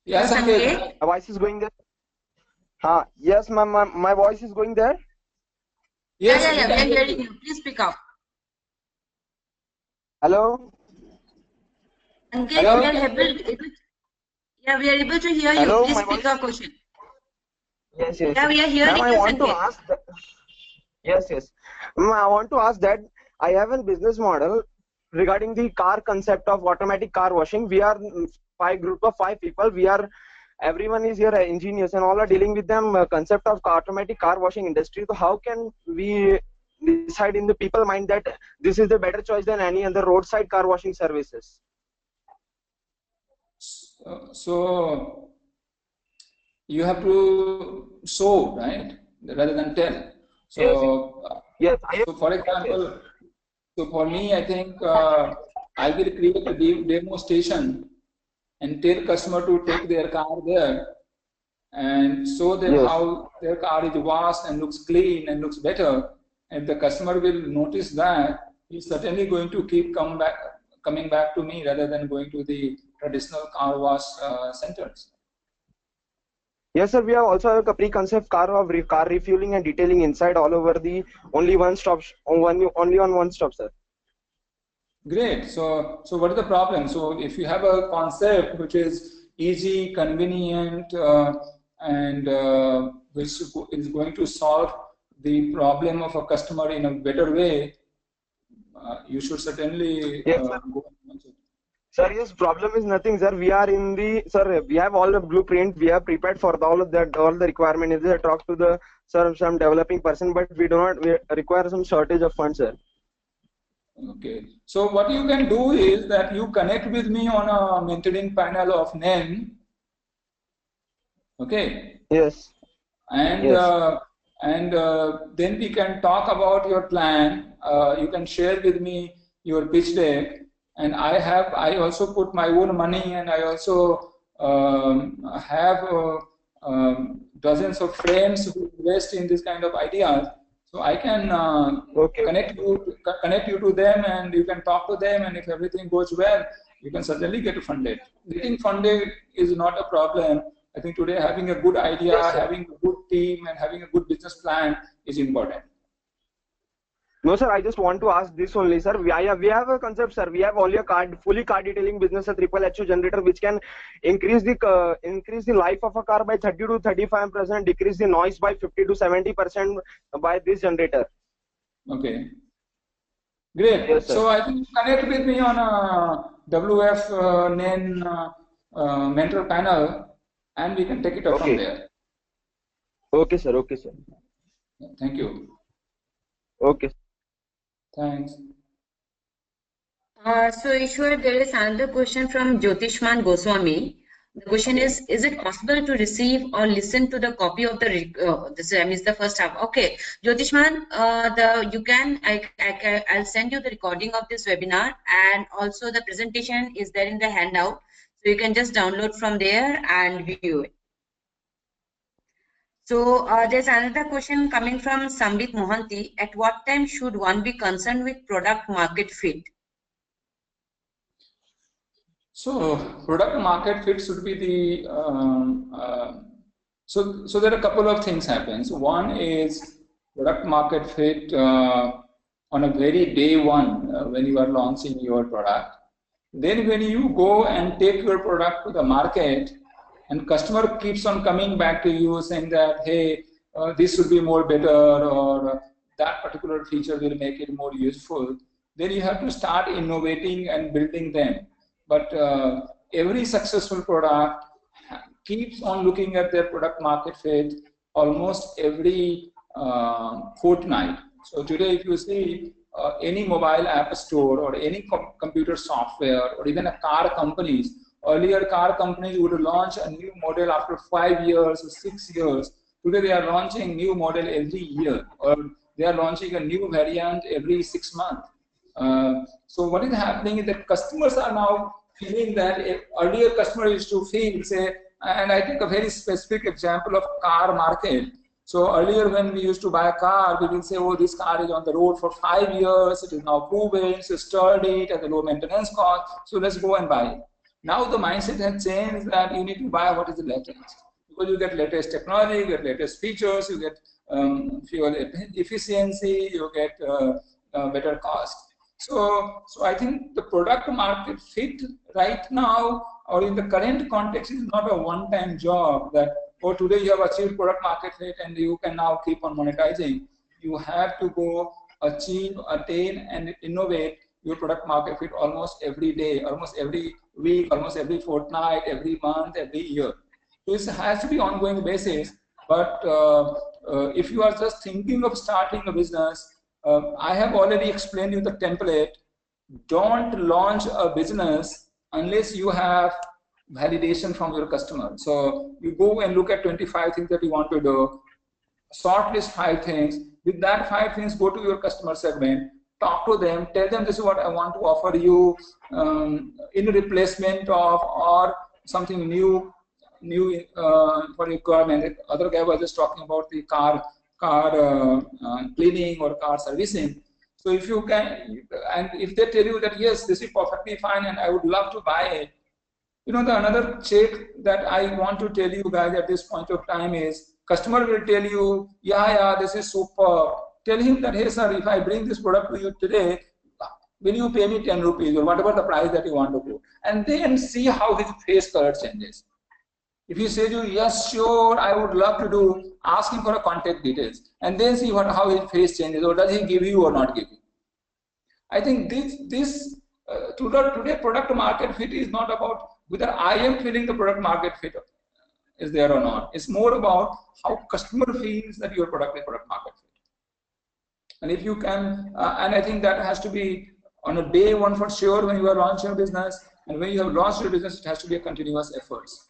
S2: Yeah,
S1: Yes,
S2: Sanket.
S1: Sanket.
S5: my voice is going there. Yes, my voice is going there.
S2: Yes,
S1: Yeah,
S2: we
S1: we
S2: can
S1: are
S2: hear
S1: hearing
S2: you.
S1: you. Please speak up.
S5: Hello,
S1: Sanket,
S2: Yeah,
S1: we
S2: we
S5: hello,
S1: are
S2: can hear
S1: able,
S2: you.
S1: we are able to hear you.
S5: hello.
S1: Please
S5: My
S1: speak
S5: voice.
S1: your question.
S5: Yes, yes,
S1: Yeah,
S5: yes.
S1: we are
S5: Ma'am,
S1: hearing
S5: I
S1: you,
S5: want to
S1: Sanket.
S5: ask. Yes, yes. Ma'am, I want to ask that I have a business model regarding the car concept of automatic car washing. We are group of 5 people. Everyone is here engineers and all are dealing with them concept of automatic car washing industry. So how can we decide in the people mind that this is the better choice than any other roadside car washing services?
S2: So you have to show, right, rather than tell.
S5: Yes,
S2: So,
S5: yes, I have.
S2: so for
S5: Yes, yes.
S2: example, so for me, I think I will create a demo station and tell customer to take their car there and show them
S5: Yes.
S2: how their car is washed and looks clean and looks better. And the customer will notice that, he's certainly going to keep coming back to me rather than going to the traditional car wash centers.
S5: Yes, sir. We have also have a pre-concept car refueling and detailing inside all over the only one stop only on one stop, sir.
S2: Great. So what is the problem? So if you have a concept which is easy, convenient, and which is going to solve the problem of a customer in a better way, you should certainly
S5: Yes, sir.
S2: go and launch it.
S5: Sir, yes, problem is nothing, sir. We are in the sir. We have all the blueprint. We are prepared for all of that. All the requirement is there. Talk to the sir, some developing person, but we do not we require some shortage of funds, sir.
S2: Okay. So what you can do is that you connect with me on a mentoring panel of NEN. Okay.
S5: Yes,
S2: And
S5: yes.
S2: then we can talk about your plan. You can share with me your pitch deck, and I also put my own money, and I also have dozens of friends who invest in this kind of ideas. So I can
S5: Okay.
S2: connect you to them, and you can talk to them, and if everything goes well, you can certainly get funded. Getting funded is not a problem. I think today having a good idea,
S5: Yes, sir.
S2: having a good team, and having a good business plan is important.
S5: No, sir. I just want to ask this only, sir. We have a concept, sir. We have all your fully car detailing business, a triple HU generator, which can increase the life of a car by 30 to 35%, decrease the noise by 50 to 70% by this generator.
S2: Okay, great.
S5: Yes, sir.
S2: So I think connect with me on a WF NEN mentor panel, and we can take it up from there.
S5: Okay, sir. Okay, sir.
S2: Thank you.
S5: Okay.
S2: Thanks.
S1: So Ishwar, there is another question from Jyotishman Goswami. The question is it possible to receive or listen to the copy of the this is the first half? Okay, Jyotishman, I'll send you the recording of this webinar, and also the presentation is there in the handout, so you can just download from there and view it. So there's another question coming from Sambit Mohanty. At what time should one be concerned with product market fit?
S2: So product market fit should be the so there are a couple of things happen. So one is product market fit on a very day one when you are launching your product. Then when you go and take your product to the market, and customer keeps on coming back to you saying that, hey, this should be more better, or that particular feature will make it more useful, then you have to start innovating and building them. But every successful product keeps on looking at their product market fit almost every fortnight. So today, if you see any mobile app store or any computer software or even a car companies, Earlier, car companies would launch a new model after 5 years or 6 years. Today, they are launching new model every year, or they are launching a new variant every 6 months. So what is happening is that customers are now feeling that earlier customers used to feel, say, and I take a very specific example of car market. So earlier when we used to buy a car, we will say, oh, this car is on the road for 5 years, it is now proven, it's sturdy, it has a low maintenance cost, so let's go and buy it. Now the mindset has changed that you need to buy what is the latest. Because you get latest technology, you get latest features, you get fuel efficiency, you get better cost. So I think the product market fit right now or in the current context is not a one-time job that, oh, today you have achieved product market fit and you can now keep on monetizing. You have to go achieve, attain, and innovate your product market fit almost every day, almost every week, almost every fortnight, every month, every year. So it has to be ongoing basis. But if you are just thinking of starting a business, I have already explained you the template. Don't launch a business unless you have validation from your customer. So you go and look at 25 things that you want to do, shortlist 5 things. With that 5 things, go to your customer segment, talk to them, tell them this is what I want to offer you in replacement of or something new for requirement. Other guy was just talking about the car cleaning or car servicing. So if you can, and if they tell you that yes, this is perfectly fine and I would love to buy it, you know, the another check that I want to tell you guys at this point of time is customer will tell you, yeah, this is super. Tell him that, hey sir, if I bring this product to you today, will you pay me 10 rupees or whatever the price that you want to put? And then see how his face color changes. If he says you, yes, sure, I would love to do, ask him for a contact details and then see how his face changes, or does he give you or not give you. I think this today product market fit is not about whether I am feeling the product market fit is there or not. It's more about how customer feels that your product is product market fit. And if you can, and I think that has to be on a day one for sure when you are launching a business, and when you have launched your business, it has to be a continuous efforts.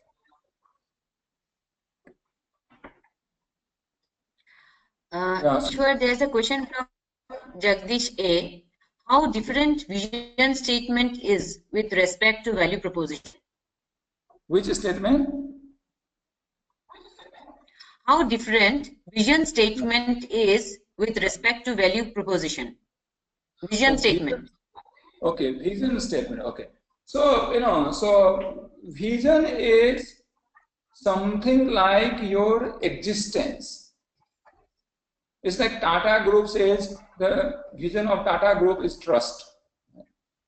S1: Ishwar, there's a question from Jagdish A. How different vision statement is with respect to value proposition?
S2: Which statement?
S1: How different vision statement is with respect to value proposition? Vision statement.
S2: Okay, vision statement. Okay. So, you know, so vision is something like your existence. It's like Tata Group says the vision of Tata Group is trust.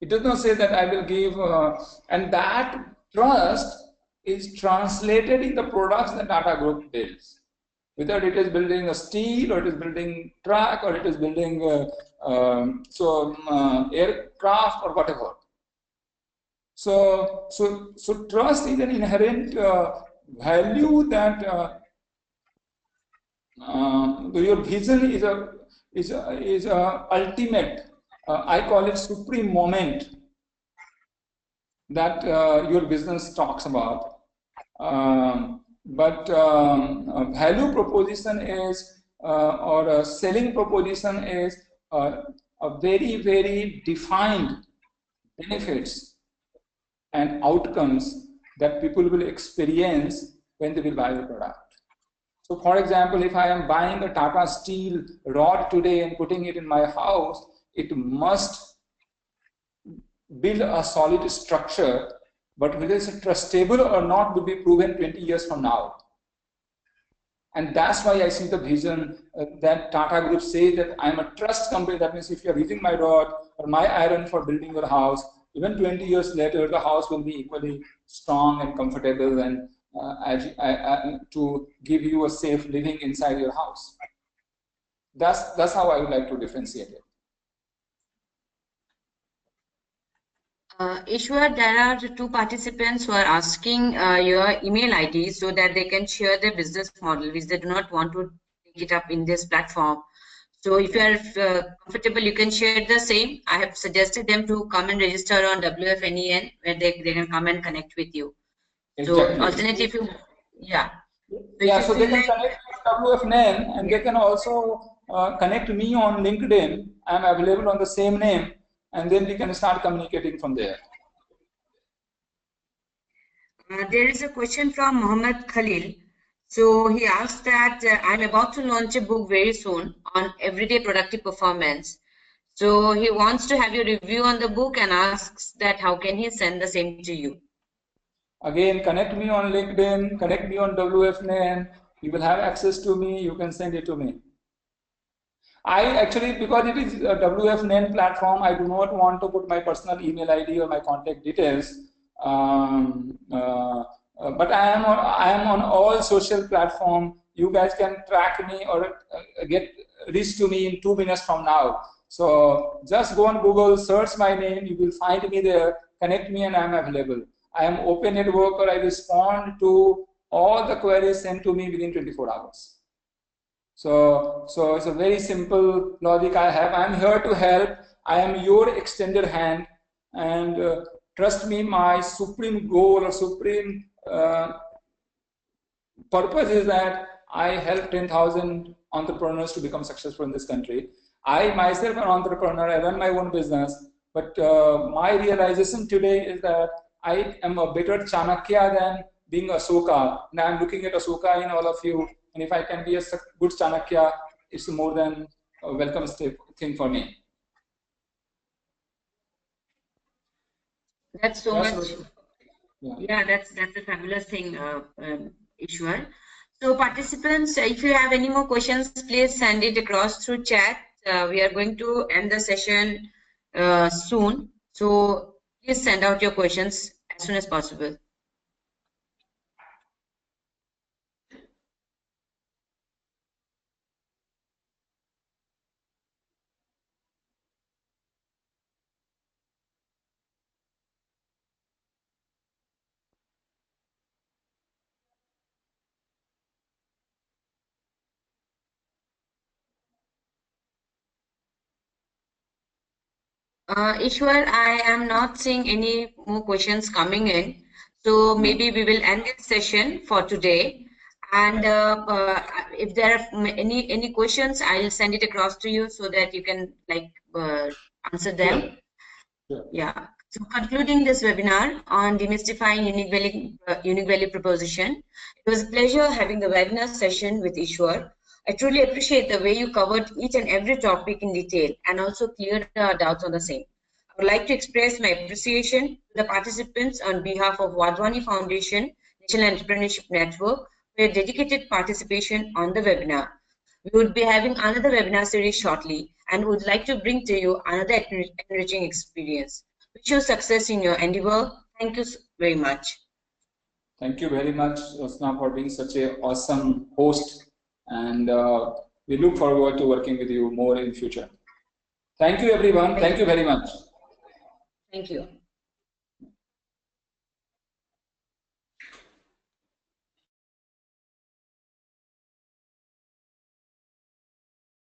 S2: It does not say that I will give, and that trust is translated in the products that Tata Group builds. Whether it is building a steel, or it is building truck, or it is building aircraft, or whatever. So trust is an inherent value that your vision is a ultimate. I call it supreme moment that your business talks about. But value proposition is, or a selling proposition is a very, very defined benefits and outcomes that people will experience when they will buy the product. So for example, if I am buying a Tata Steel rod today and putting it in my house, it must build a solid structure, but whether it's trustable or not will be proven 20 years from now. And that's why I see the vision that Tata Group says that I'm a trust company. That means if you're using my rod or my iron for building your house, even 20 years later, the house will be equally strong and comfortable and to give you a safe living inside your house. That's how I would like to differentiate it.
S1: Ishwar, there are 2 participants who are asking your email ID so that they can share their business model, which they do not want to take it up in this platform. So if you are comfortable, you can share the same. I have suggested them to come and register on WFNEN, where they can come and connect with you. So
S2: Exactly.
S1: alternative, yeah.
S2: Yeah, so they can connect with WFNAM, and they can also connect me on LinkedIn. I'm available on the same name, and then we can start communicating from there.
S1: There is a question from Mohammed Khalil. So he asked that I'm about to launch a book very soon on everyday productive performance. So he wants to have your review on the book and asks that how can he send the same to you.
S2: Again, connect me on LinkedIn, connect me on WFNAM. You will have access to me. You can send it to me. I actually, because it is a WFNAM platform, I do not want to put my personal email ID or my contact details. But I am on all social platform. You guys can track me or reach to me in 2 minutes from now. So just go on Google, search my name, you will find me there, connect me, and I am available. I am open networker. I respond to all the queries sent to me within 24 hours. So it's a very simple logic I have. I'm here to help. I am your extended hand, and trust me, my supreme goal or supreme purpose is that I help 10,000 entrepreneurs to become successful in this country. I myself am an entrepreneur. I run my own business, but my realization today is that I am a better Chanakya than being Asoka. Now I'm looking at Asoka in all of you, and if I can be a good Chanakya, it's more than a welcome thing for me.
S1: That's so much.
S2: Yeah,
S1: that's a fabulous thing, Ishwar. So participants, if you have any more questions, please send it across through chat. We are going to end the session soon. So please send out your questions as soon as possible. Ishwar, I am not seeing any more questions coming in. So maybe we will end this session for today. And if there are any questions, I'll send it across to you so that you can answer them.
S2: Sure.
S1: Yeah. So concluding this webinar on demystifying unique value proposition, it was a pleasure having the webinar session with Ishwar. I truly appreciate the way you covered each and every topic in detail and also cleared our doubts on the same. I would like to express my appreciation to the participants on behalf of Wadhwani Foundation, National Entrepreneurship Network, for your dedicated participation on the webinar. We would be having another webinar series shortly and would like to bring to you another enriching experience. Wish you success in your endeavor. Thank you very much.
S2: Thank you very much, Rosna, for being such an awesome host, and we look forward to working with you more in future. Thank you, everyone. Thank you very much.
S1: Thank you.